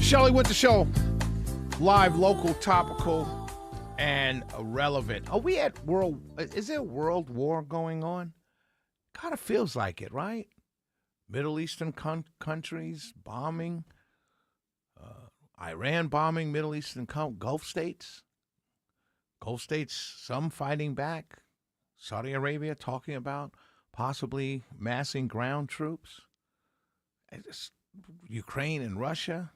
Shelley with the show. Live, local, topical, and relevant. Are we at world? Is there a world war going on? Kind of feels like it, right? Middle Eastern countries bombing, Iran bombing Middle Eastern Gulf states. Gulf states, some fighting back. Saudi Arabia talking about possibly massing ground troops. Ukraine and Russia.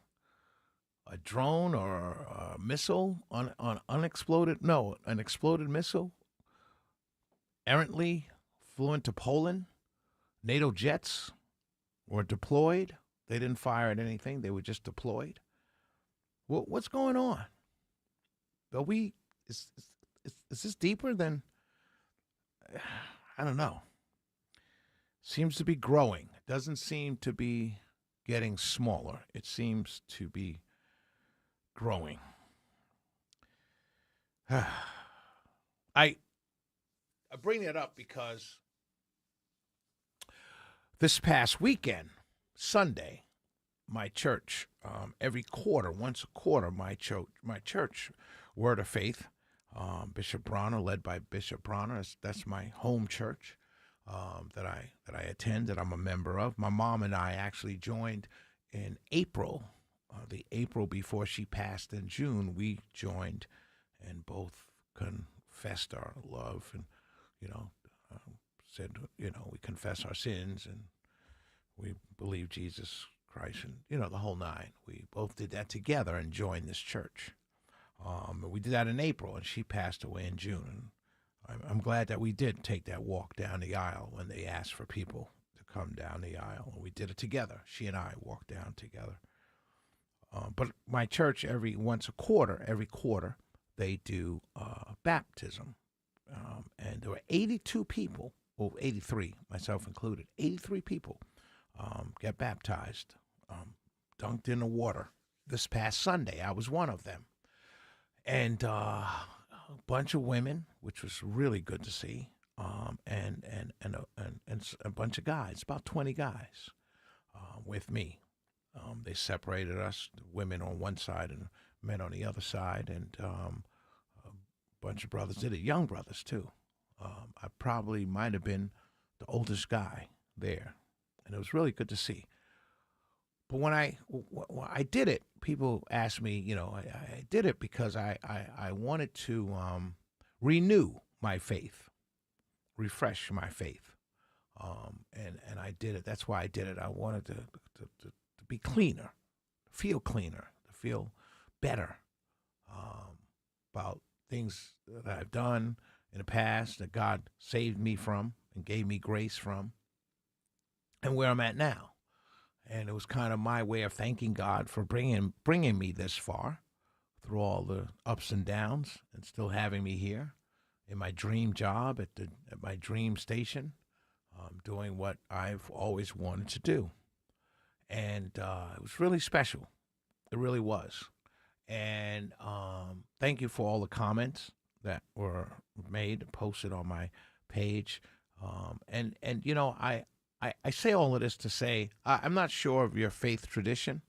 A drone or a missile on an exploded missile errantly flew into Poland. NATO jets were deployed. They didn't fire at anything. They were just deployed. What's going on? Is this deeper than, I don't know. Seems to be growing. It doesn't seem to be getting smaller. It seems to be growing. I bring it up because this past weekend, Sunday, my church, once a quarter, my church, Word of Faith, Bishop Bronner, led by Bishop Bronner, that's my home church that I attend, that I'm a member of. My mom and I actually joined in April. The April before she passed in June, we joined and both confessed our love and, said, we confess our sins and we believe Jesus Christ and, the whole nine. We both did that together and joined this church. We did that in April and she passed away in June. And I'm glad that we did take that walk down the aisle when they asked for people to come down the aisle. We did it together. She and I walked down together. But my church, every quarter, they do baptism. And there were 82 people, 83, myself included, 83 people get baptized, dunked in the water this past Sunday. I was one of them. And a bunch of women, which was really good to see, and a bunch of guys, about 20 guys with me. They separated us, women on one side and men on the other side, and a bunch of brothers did it, young brothers too. I probably might have been the oldest guy there, and it was really good to see. But when I did it, people asked me, I did it because I wanted to renew my faith, refresh my faith, and I did it. That's why I did it. I wanted to be cleaner, to feel better about things that I've done in the past that God saved me from and gave me grace from, and where I'm at now. And it was kind of my way of thanking God for bringing me this far through all the ups and downs and still having me here in my dream job at my dream station, doing what I've always wanted to do. And it was really special. It really was. And thank you for all the comments that were made, posted on my page. And I say all of this to say I'm not sure of your faith tradition,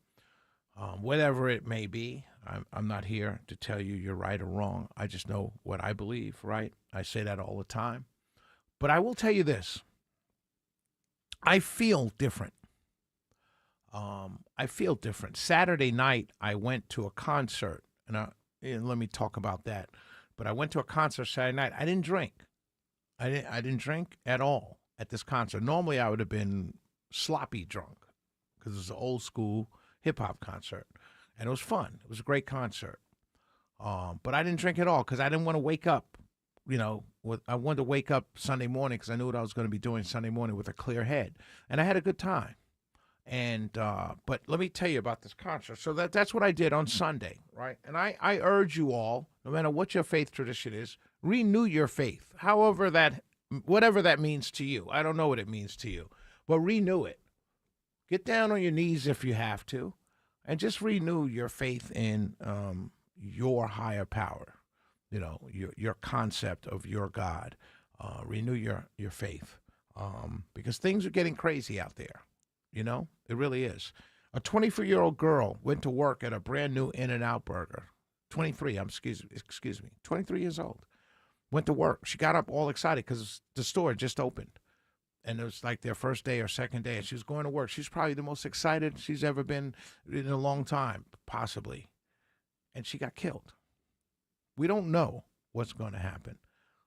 whatever it may be. I'm not here to tell you you're right or wrong. I just know what I believe, right? I say that all the time. But I will tell you this. I feel different. I feel different. Saturday night, I went to a concert, and let me talk about that. But I went to a concert Saturday night. I didn't drink. I didn't drink at all at this concert. Normally, I would have been sloppy drunk because it was an old school hip hop concert, and it was fun. It was a great concert. But I didn't drink at all because I didn't want to wake up. I wanted to wake up Sunday morning because I knew what I was going to be doing Sunday morning with a clear head, and I had a good time. And but let me tell you about this concert. So that's what I did on Sunday, right? And I urge you all, no matter what your faith tradition is, renew your faith. Whatever that means to you. I don't know what it means to you, but renew it. Get down on your knees if you have to, and just renew your faith in your higher power. Your concept of your God. Renew your faith because things are getting crazy out there. It really is. A 24-year-old girl went to work at a brand new In-N-Out Burger. 23, excuse me, 23 years old. Went to work. She got up all excited because the store had just opened. And it was like their first day or second day. And she was going to work. She's probably the most excited she's ever been in a long time, possibly. And she got killed. We don't know what's going to happen.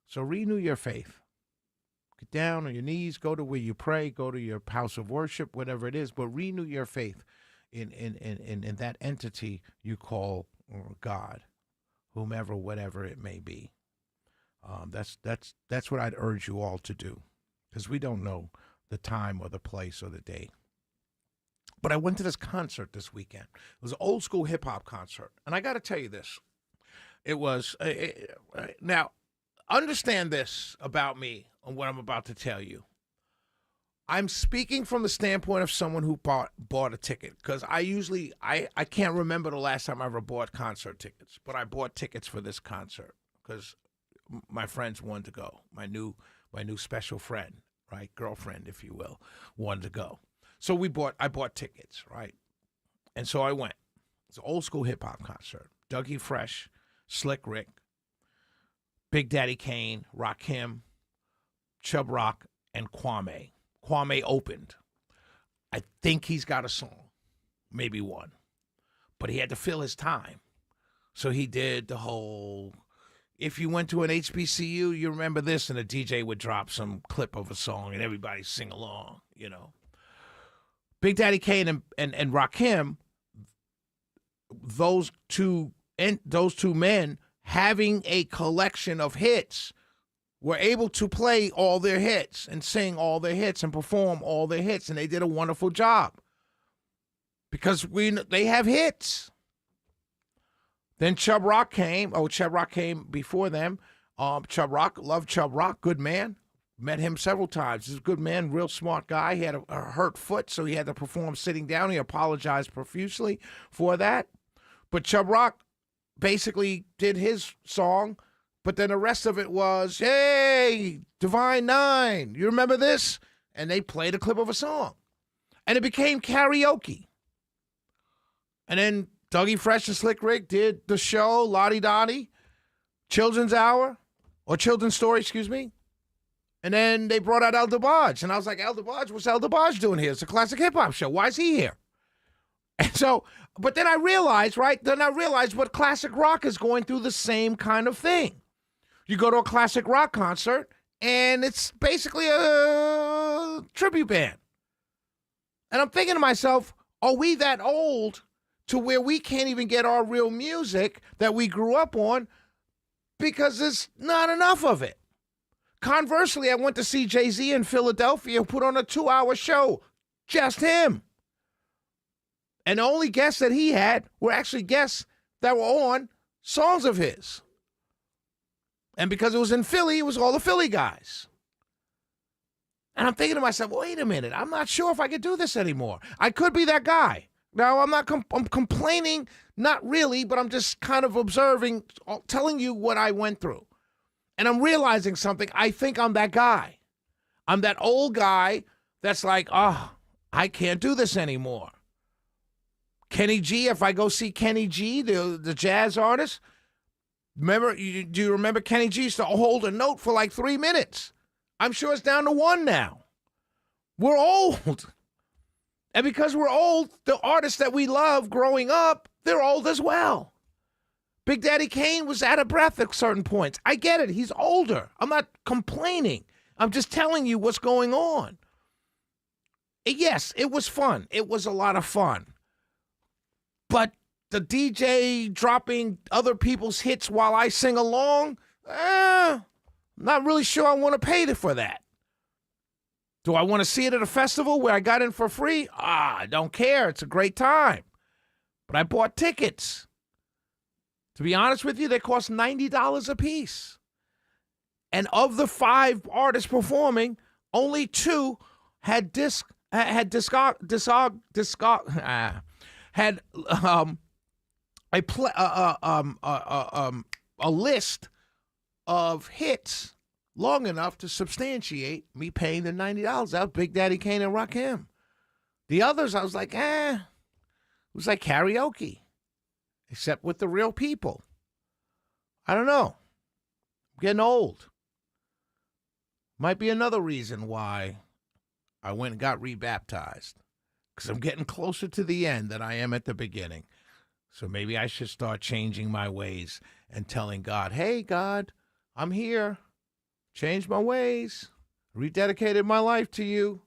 So renew your faith. Get down on your knees, go to where you pray, go to your house of worship, whatever it is, but renew your faith in that entity you call God, whomever, whatever it may be. That's what I'd urge you all to do, because we don't know the time or the place or the day. But I went to this concert this weekend. It was an old school hip hop concert, and I got to tell you this. It was now understand this about me and what I'm about to tell you. I'm speaking from the standpoint of someone who bought a ticket, because I can't remember the last time I ever bought concert tickets, but I bought tickets for this concert because my friends wanted to go. My new special friend, right, girlfriend, if you will, wanted to go. So I bought tickets, right, and so I went. It's an old school hip hop concert. Dougie Fresh, Slick Rick, Big Daddy Kane, Rakim, Chubb Rock, and Kwame. Kwame opened. I think he's got a song, maybe one, but he had to fill his time. So he did the whole, if you went to an HBCU, you remember this, and the DJ would drop some clip of a song and everybody sing along, you know. Big Daddy Kane and Rakim, those two men having a collection of hits, were able to play all their hits and sing all their hits and perform all their hits, and they did a wonderful job because they have hits. Then Chubb Rock came. Oh, Chubb Rock came before them. Chubb Rock, loved Chubb Rock, good man. Met him several times. He's a good man, real smart guy. He had a hurt foot, so he had to perform sitting down. He apologized profusely for that. But Chubb Rock basically did his song, but then the rest of it was, hey, Divine Nine, you remember this? And they played a clip of a song. And it became karaoke. And then Dougie Fresh and Slick Rick did the show, Lottie Dottie, Children's Hour, or Children's Story, excuse me. And then they brought out El DeBarge. And I was like, El DeBarge, what's El DeBarge doing here? It's a classic hip-hop show. Why is he here? And so, but then I realized, right? Then I realized what classic rock is going through the same kind of thing. You go to a classic rock concert, and it's basically a tribute band. And I'm thinking to myself, are we that old to where we can't even get our real music that we grew up on because there's not enough of it? Conversely, I went to see Jay-Z in Philadelphia, put on a 2-hour show, just him. And the only guests that he had were actually guests that were on songs of his. And because it was in Philly, it was all the Philly guys. And I'm thinking to myself, wait a minute, I'm not sure if I could do this anymore. I could be that guy. Now, I'm not I'm complaining, not really, but I'm just kind of observing, telling you what I went through. And I'm realizing something. I think I'm that guy. I'm that old guy that's like, oh, I can't do this anymore. Kenny G, if I go see Kenny G, the jazz artist, do you remember Kenny G used to hold a note for like 3 minutes? I'm sure it's down to 1 now. We're old. And because we're old, the artists that we love growing up, they're old as well. Big Daddy Kane was out of breath at certain points. I get it. He's older. I'm not complaining. I'm just telling you what's going on. Yes, it was fun. It was a lot of fun. But the DJ dropping other people's hits while I sing along, not really sure I want to pay for that. Do I want to see it at a festival where I got in for free? I don't care. It's a great time. But I bought tickets. To be honest with you, they cost $90 a piece. And of the 5 artists performing, only 2 had a list of hits long enough to substantiate me paying the $90. That was Big Daddy Kane and Rakim. The others, I was like, was like karaoke, except with the real people. I don't know. I'm getting old. Might be another reason why I went and got rebaptized, because I'm getting closer to the end than I am at the beginning. So maybe I should start changing my ways and telling God, hey, God, I'm here. Changed my ways. Rededicated my life to you.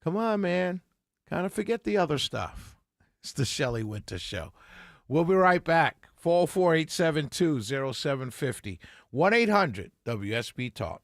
Come on, man. Kind of forget the other stuff. It's the Shelley Winter Show. We'll be right back. 404-872-0750. 1-800-WSB-TALK.